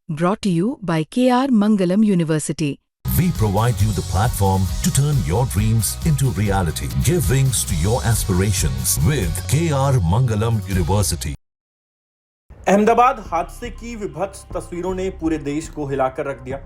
Brought to you by KR Mangalam University. We provide you the platform to turn your dreams into reality. Give wings to your aspirations with KR Mangalam University. Ahmedabad हादसे की विभत्स तस्वीरों ने पूरे देश को हिलाकर रख दिया।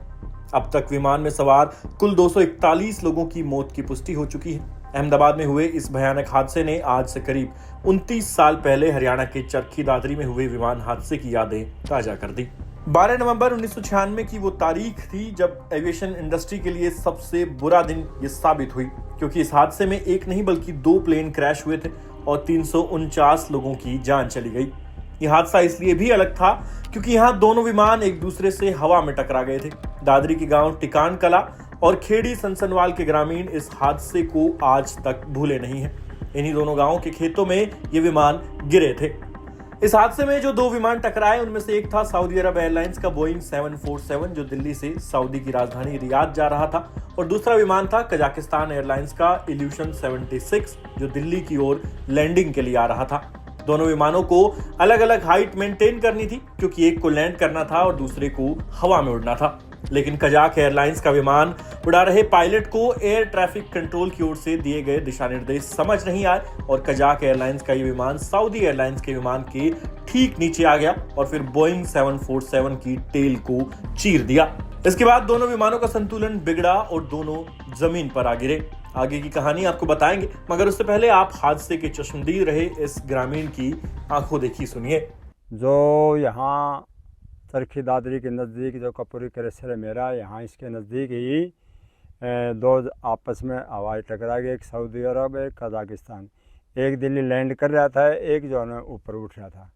अब तक विमान में सवार कुल 241 लोगों की मौत की पुष्टि हो चुकी है। अहमदाबाद में हुए इस भयानक हादसे ने आज से करीब 29 साल पहले हरियाणा के चरखी दादरी में हुए विमान हादसे की यादें ताजा कर दी। 12 नवंबर 1996 की वो तारीख थी जब एविएशन इंडस्ट्री के लिए सबसे बुरा दिन ये साबित हुई, क्योंकि इस हादसे में एक नहीं बल्कि 2 प्लेन क्रैश हुए थे और 349 लोगों की जान चली गई। यह हादसा इसलिए भी अलग था क्योंकि यहाँ दोनों विमान एक दूसरे से हवा में टकरा गए थे। दादरी के गांव टिकान कला और खेड़ी सनसनवाल के ग्रामीण इस हादसे को आज तक भूले नहीं हैं। इन्हीं दोनों गांवों के खेतों में ये विमान गिरे थे। इस हादसे में जो 2 विमान टकराए उनमें से एक था सऊदी अरब एयरलाइंस का बोइंग 747 जो दिल्ली से सऊदी की राजधानी रियाद जा रहा था, और दूसरा विमान था कजाकिस्तान एयरलाइंस का इल्यूशन 76 जो दिल्ली की ओर लैंडिंग के लिए आ रहा था। दोनों विमानों को अलग अलग हाइट मेंटेन करनी थी क्योंकि एक को लैंड करना था और दूसरे को हवा में उड़ना था। लेकिन कजाक एयरलाइंस का विमान उड़ा रहे पायलट को एयर ट्रैफिक कंट्रोल की ओर से दिए गए दिशा निर्देश समझ नहीं आए और कजाक एयरलाइंस का ये विमान सऊदी एयरलाइंस के विमान के ठीक नीचे आ गया और फिर बोइंग 747 की टेल को चीर दिया। इसके बाद दोनों विमानों का संतुलन बिगड़ा और दोनों जमीन पर आ गिरे। आगे की कहानी आपको बताएंगे, मगर उससे पहले आप हादसे के चश्मदीद रहे इस ग्रामीण की आंखों देखी सुनिए। जो यहाँ चरखी दादरी के नज़दीक जो कपूरी क्रेशर है मेरा, यहाँ इसके नज़दीक ही 2 आपस में हवाई टकरा गए, एक सऊदी अरब एक कजाकिस्तान। एक दिल्ली लैंड कर रहा था, एक जो है ऊपर उठ रहा था।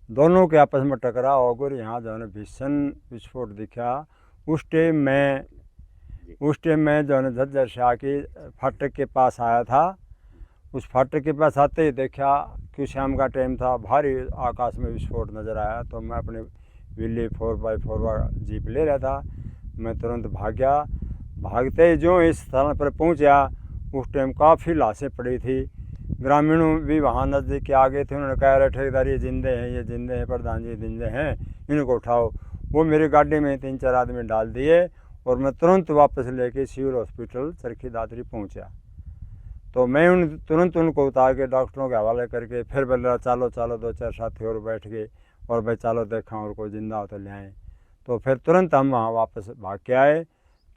दोनों के आपस में टकरा होकर यहाँ जो है भीषण विस्फोट दिखा। उस टाइम में जो है झज्जर शाह की फाटक के पास आया था। उस फाटक के पास आते ही देखा कि शाम का टाइम था, भारी आकाश में विस्फोट नज़र आया। तो मैं अपने विली 4x4 जीप ले रहा था, मैं तुरंत भाग गया। भागते ही जो इस स्थान पर पहुंचा उस टाइम काफ़ी लाशें पड़ी थी। ग्रामीणों भी वहाँ नज़दीक के आ गए थे। उन्होंने कहा, अरे ठेकेदार ये जिंदे हैं, प्रधान जी जिंदे हैं, इनको उठाओ। वो मेरी गाड़ी में 3-4 आदमी डाल दिए और मैं तुरंत वापस लेके सिविल हॉस्पिटल चरखी दादरी पहुंचा। तो मैं तुरंत उनको उतार के डॉक्टरों के हवाले करके फिर बोला चलो 2-4 साथी और बैठ गए और भाई चलो देखा और कोई जिंदा हो तो ले आए। तो फिर तुरंत हम वहाँ वापस भाग के आए।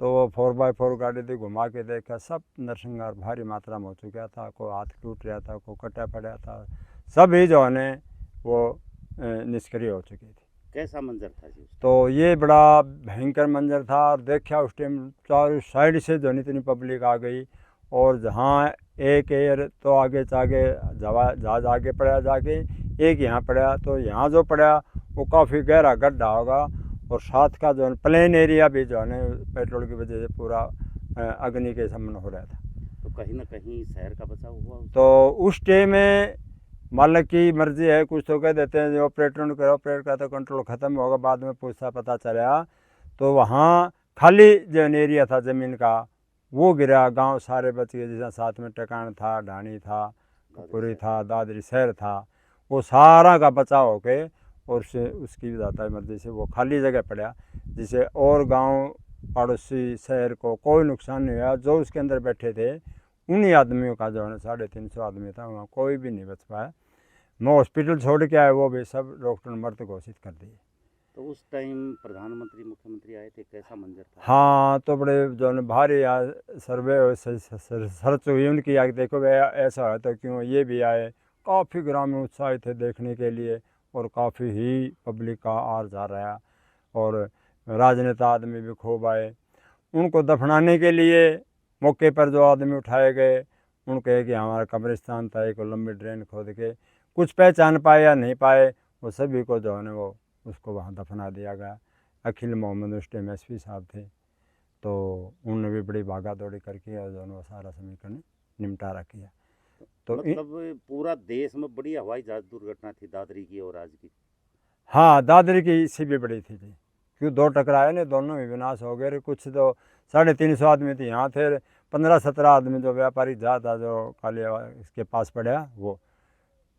तो वो 4x4 गाड़ी थी, घुमा के देखा सब नरसंहार भारी मात्रा में हो चुका था। कोई हाथ टूट रहा था, कोई कटा पड़ा था, सभी जो है वो निष्क्रिय हो चुकी थी। कैसा मंजर था जी? तो ये बड़ा भयंकर मंजर था। और देखा उस टाइम चारों साइड से जो इतनी पब्लिक आ गई, और जहाँ एक एयर तो आगे जहाज आगे पड़ा जाके, एक यहाँ पड़ा। तो यहाँ जो पड़ा वो काफ़ी गहरा गड्ढा होगा, और साथ का जो प्लेन एरिया भी जो है पेट्रोल की वजह से पूरा अग्नि के समान हो रहा था। तो कहीं ना कहीं शहर का बचाव हुआ? तो उस टाइम में मालिक की मर्जी है, कुछ तो कह देते हैं जो ऑपरेट का तो कंट्रोल ख़त्म होगा। बाद में पूछता पता चला तो वहाँ खाली जो एरिया था ज़मीन का वो गिरा। गांव सारे बच गए, जैसा साथ में टकान था, ढाणी था, कपूरी था, दादरी शहर था, वो सारा का बचाव हो के और उसकी दाता मर्जी से वो खाली जगह पड़ा, जिसे और गांव पड़ोसी शहर को कोई नुकसान नहीं हुआ। जो उसके अंदर बैठे थे उन्हीं आदमियों का जो है 350 आदमी था, वहाँ कोई भी नहीं बच पाया। मैं हॉस्पिटल छोड़ के आया, वो भी सब डॉक्टर ने मृत घोषित कर दिए। तो उस टाइम प्रधानमंत्री मुख्यमंत्री आए थे, कैसा मंजर था? हाँ, तो बड़े जो है भारी सर्वे सर्च हुई उनकी, आगे देखो भाई ऐसा है तो क्यों ये भी आए। काफ़ी ग्रामीण उत्साहित थे देखने के लिए और काफ़ी ही पब्लिक का आर जा रहा, और राजनेता आदमी भी खूब आए। उनको दफनाने के लिए मौके पर जो आदमी उठाए गए उनके कि हमारा कब्रिस्तान था, एक लंबी ड्रेन खोद के, कुछ पहचान पाए या नहीं पाए, वो सभी को जो है वो उसको वहाँ दफना दिया गया। अखिल मोहम्मद उस टाइम एसपी साहब थे, तो उन्होंने भी बड़ी भागा दौड़ी करके और जो है सारा समीकरण निपटारा किया। तो मतलब पूरा देश में बड़ी हवाई जहाज दुर्घटना थी दादरी की और आज की? हाँ, दादरी की इससे भी बड़ी थी जी, क्यों 2 टकराए ने, दोनों ही विनाश हो गए। कुछ तो 350 आदमी थे यहाँ थे, 15-17 आदमी जो व्यापारिक जहाज था जो कालिया इसके पास पड़ा, वो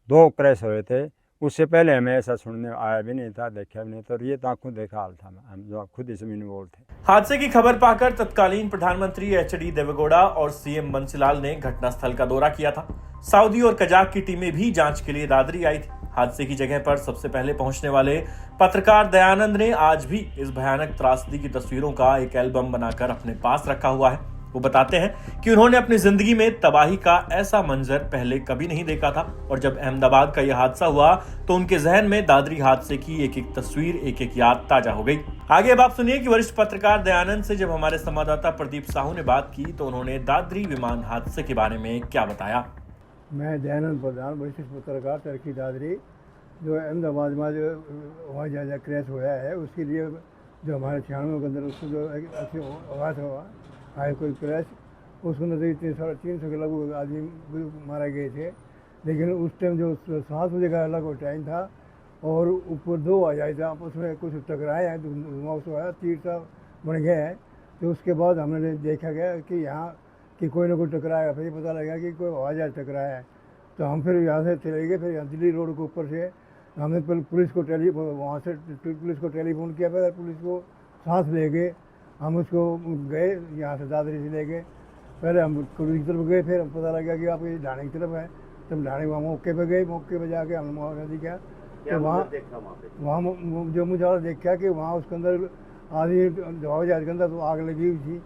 2 क्रैश हुए थे। उससे पहले हमें ऐसा सुनने आया भी नहीं था, देखा भी नहीं था, और ये तो आंखों देखा हाल था, हम जो खुद इसमें इन्वॉल्व थे। हादसे की खबर पाकर तत्कालीन प्रधानमंत्री एचडी देवेगौड़ा और सीएम बंसीलाल ने घटनास्थल का दौरा किया था। सऊदी और कजाक की टीमें भी जांच के लिए दादरी आई थी। हादसे की जगह पर सबसे पहले पहुंचने वाले पत्रकार दयानंद ने आज भी इस भयानक त्रासदी की तस्वीरों का एक एल्बम बनाकर अपने पास रखा हुआ है। वो बताते हैं कि उन्होंने अपनी जिंदगी में तबाही का ऐसा मंजर पहले कभी नहीं देखा था, और जब अहमदाबाद का यह हादसा हुआ तो उनके जहन में दादरी हादसे की एक एक तस्वीर, एक एक याद ताजा हो गई। आगे अब आप सुनिए कि वरिष्ठ पत्रकार दयानंद से जब हमारे संवाददाता प्रदीप साहू ने बात की तो उन्होंने दादरी विमान हादसे के बारे में क्या बताया। मैं दयानंद प्रधान, वरिष्ठ पत्रकार तरक्की दादरी। जो अहमदाबाद में जो हवाई जहाज क्रैश हुआ है उसके लिए जो हमारे 96 के अंदर उसको जो अच्छी आवाज़ हुआ है कोई क्रैश, उसके अंदर 350 के लगभग आदमी मारे गए थे। लेकिन उस टाइम जो 7 बजे का अलग टाइम था और ऊपर 2 आ जाए थे, आपस में कुछ टकराए हैं, धुआं तीर सा बन गए हैं। तो उसके बाद हमने देखा गया कि यहाँ कि कोई ना कोई टकराया, फिर पता लगा कि कोई हवाई जहाज टकराया है। तो हम फिर यहाँ से चले गए, फिर दिल्ली रोड के ऊपर से हमने पुलिस को वहाँ से पुलिस को टेलीफोन किया, फिर पुलिस को सांस ले गए। हम उसको गए यहाँ से दादरी से ले गए, पहले हम कुड़ी की तरफ गए, फिर हम पता लगा कि आप ये ढाणे की तरफ है। तब ढाणे वहाँ मौके पे गए, मौके पे जाके हमने मुआवजा दिया। तो वहाँ जो मुझे देखा कि वहाँ उसके अंदर आदमी हवाई जहाज के अंदर तो आग लगी हुई थी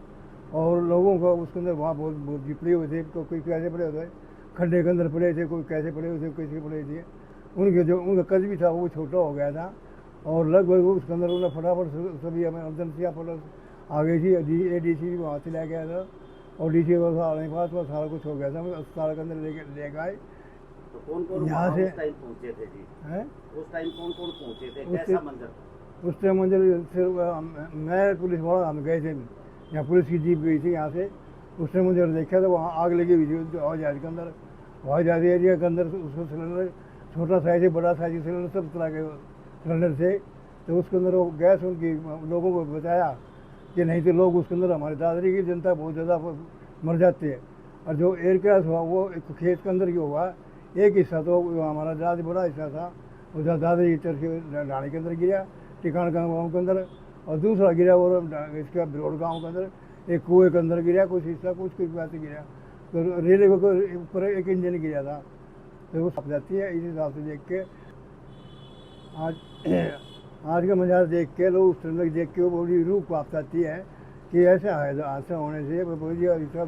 और लोगों को उसके अंदर वहाँ बहुत जिपड़े हुए थे, कोई कैसे पड़े हुए थे, खड्डे के अंदर पड़े थे, कोई कैसे पड़े हुए थे, कैसे पड़े थे। उनका कद भी था वो छोटा हो गया था और लगभग उसके अंदर उन्हें फटाफट सभी हमें एमरजेंसियाँ आ गई थी। ADC वहाँ से ले गया था और DC आने के बाद सारा कुछ हो गया था, अस्पताल के अंदर ले गए। तो यहाँ से पहुँचे थे जी? हैं उस टाइम कौन पहुँचे थे, कैसा मंजर था? उस टाइम मंजर सिर्फ मैं पुलिस वाला हम गए थे, यहाँ पुलिस की जीप गई थी यहाँ से। उस टाइम मुझे देखा तो वहाँ आग लगी हुई थी हवाई जहाज के अंदर, हवाई जहाज एरिया के अंदर। उसको सिलेंडर छोटा साइज है, बड़ा साइज सिलेंडर, सब तरह के सिलेंडर थे। तो उसके अंदर वो गैस उनकी लोगों को बचाया कि नहीं तो लोग उसके अंदर, हमारी दादरी की जनता बहुत ज़्यादा मर जाती है। और जो एयर क्रैश हुआ वो एक खेत के अंदर ही हुआ, एक हिस्सा तो हमारा ज़्यादा बड़ा हिस्सा था वो दादरी की तरफ से ढाणी के अंदर गिरा, टिकाण गाँव के अंदर, और दूसरा गिरा वो इसका बिरोड़ गाँव के अंदर एक कुएँ के अंदर गिरा, कुछ हिस्सा कुछ बात गिरा। तो रेलवे के ऊपर एक इंजन गिरा था। तो वो सब जाती है। इस हिसाब से देख के आज का मंजर देख के लोग उस तरह देख के वो बड़ी रूह काँप जाती है कि ऐसा हादसा होने से इतना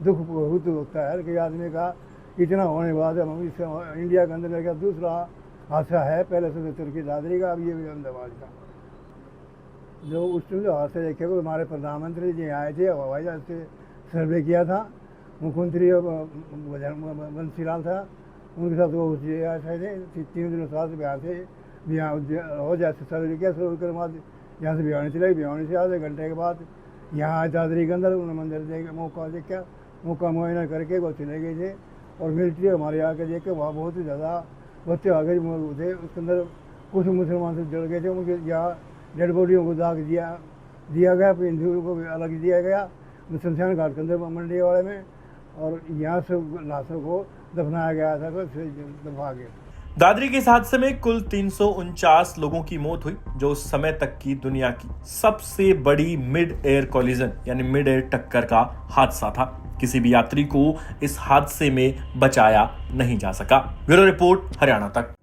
दुख बहुत होता है कि आदमी का इतना होने के बाद हम इस इंडिया के अंदर का दूसरा हादसा है, पहले से तुर्की दादरी का, अब ये भी अहमदाबाद का। जो उस टाइम जो हादसा देखे वो हमारे प्रधानमंत्री जी आए थे, हवाई जहाज से सर्वे किया था, मुख्यमंत्री बंसीलाल था, उनके साथ वो ऐसे थे 3 दिनों साथ बिहार से हो जाए सर्वे किया। सर्वे के बाद यहाँ से भिवानी चले, भिवानी से आधे घंटे के बाद यहाँ आए दादरी के अंदर। उन्होंने मंदिर देख मौका देखा, मौका मुआयना करके वो चले गए थे। और मिलिट्री हमारे यहाँ के देख के वहाँ बहुत ही ज़्यादा बच्चे आ गए थे। उसके अंदर कुछ मुसलमान से जड़ गए थे, उनके यहाँ डेड बॉडियों को दाग दिया गया, फिर हिंदुओं को भी अलग दिया गया शमशान घाट के अंदर मंडी वाले में, और यहाँ से लाशों को दफनाया गया था, तो दफा गया। दादरी के इस हादसे में कुल 349 लोगों की मौत हुई, जो उस समय तक की दुनिया की सबसे बड़ी मिड एयर कोलिजन यानी मिड एयर टक्कर का हादसा था। किसी भी यात्री को इस हादसे में बचाया नहीं जा सका। ब्यूरो रिपोर्ट, हरियाणा तक।